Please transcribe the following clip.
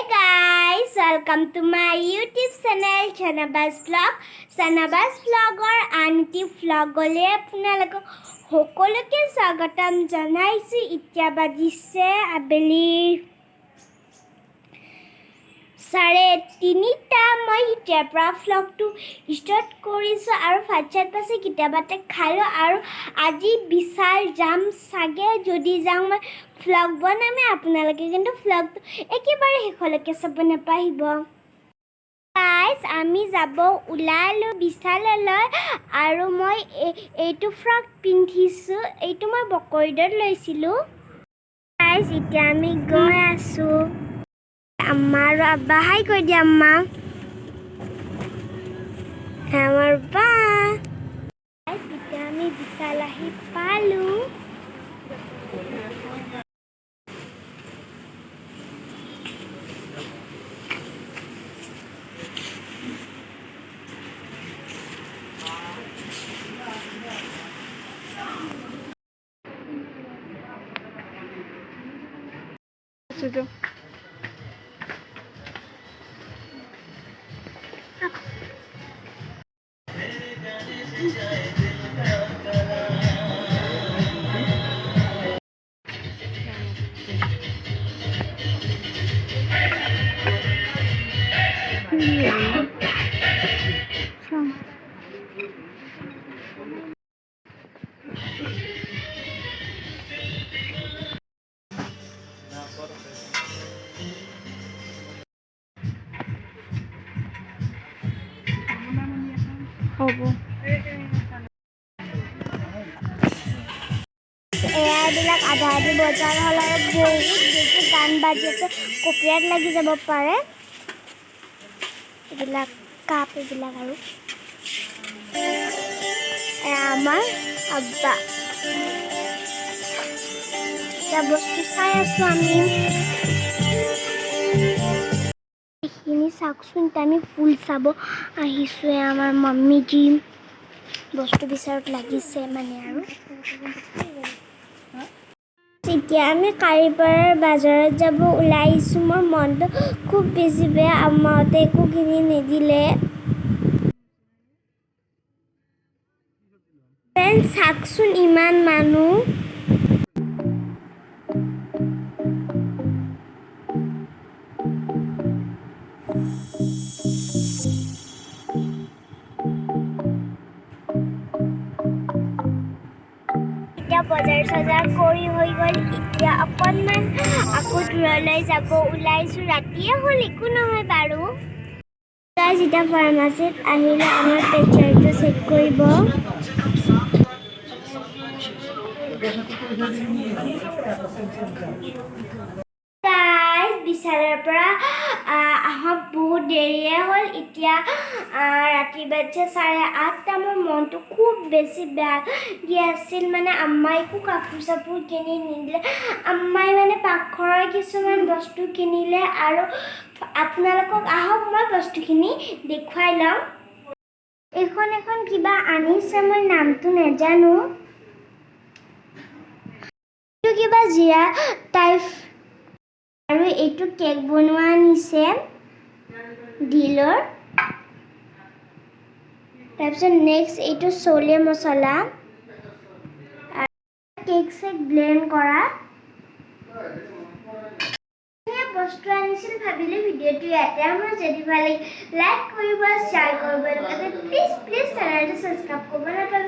guys, welcome to my YouTube channel Chanabas Vlog. Chanabas Vlogor anti vlogole আপোনালোকক সকলোকে স্বাগতম জনাইছো। এতিয়া বাজিছে আবেলি 3:30 মই এতিয়া পৰা vlogটো ষ্টাৰ্ট কৰিছো আৰু ফাৰ্ষ্টত পাছে কিতাবাতে খালো আৰু আজি বিশাল যাম সাগে যদি যাওঁ মই vlog বনামে আপোনালোকে কিন্তু vlogটো একেবাৰে শেষলৈকে চাব নাপাহিব। গাইস আমি যাব উলালো বিশাললৈ আৰু মই এইটো ফ্ৰক পিন্ধিছো, এইটো মই বকৰিদত লৈছিলো। গাইস এতিয়া আমি গৈ আছো। আমার আব্বা হাই কই দি আম্মা আমার বা এতিয়া আমি বিশাল আহি পালো। হ'ব এয়াবিলাক আধা আধি বজাৰ হ'ল আৰু বহুত বেছি গান বাজি আছে, কপিৰাইট লাগি যাব পাৰে। এইবিলাক কাপ এইবিলাক আৰু আমাৰ আব্বা এটা বস্তু চাই আছো আমি। এইখিনি চাওকচোন, আমি ফুল চাব আহিছোঁ। আমাৰ মাম্মীজি বস্তু বিচাৰত লাগিছে মানে আৰু এতিয়া আমি কাৰিপাৰাৰ বাজাৰত যাব ওলাইছোঁ। মোৰ মনটো খুব বেছি বেয়া, আম্মাহঁতে একো কিনি নিদিলে। চাওকচোন ইমান মানুহ। এতিয়া বজাৰ চজাৰ কৰি হৈ গ'ল, এতিয়া অকণমান আকৌ দূৰলৈ যাব ওলাইছোঁ। ৰাতিয়ে হ'ল, একো নহয় বাৰু। যেতিয়া ফাৰ্মাচীত আহিলে আমাৰ প্ৰেচাৰটো চেক কৰিব। বিশালৰ পৰা আহক বহুত দেৰিয়ে হ'ল, এতিয়া ৰাতি বাজে 8:30। মোৰ মনটো খুব বেছি বেয়া লাগি আছিল মানে আম্মাই একো কাপোৰ চাপোৰ কিনি নিদিলে। আম্মাই মানে পাকঘৰৰ কিছুমান বস্তু কিনিলে আৰু আপোনালোকক আহক মই বস্তুখিনি দেখুৱাই লওঁ। এখন কিবা আনিছে, মই নামটো নাজানো। এইটো কিবা জিৰা টাইপ আৰু এইটো কেক বনোৱা আনিছে ডিলৰ। তাৰপিছত নেক্সট এইটো চলে মছলা কেক চেক ব্লেণ্ড কৰা বস্তু আনিছিল। ভাবিলে ভিডিঅ'টো ইয়াতে আমাৰ যদি ভাল লাগে লাইক কৰিব, শ্বেয়াৰ কৰিব, প্লিজ চেনেলটো ছাবস্ক্ৰাইব কৰিব নাপাহৰিব।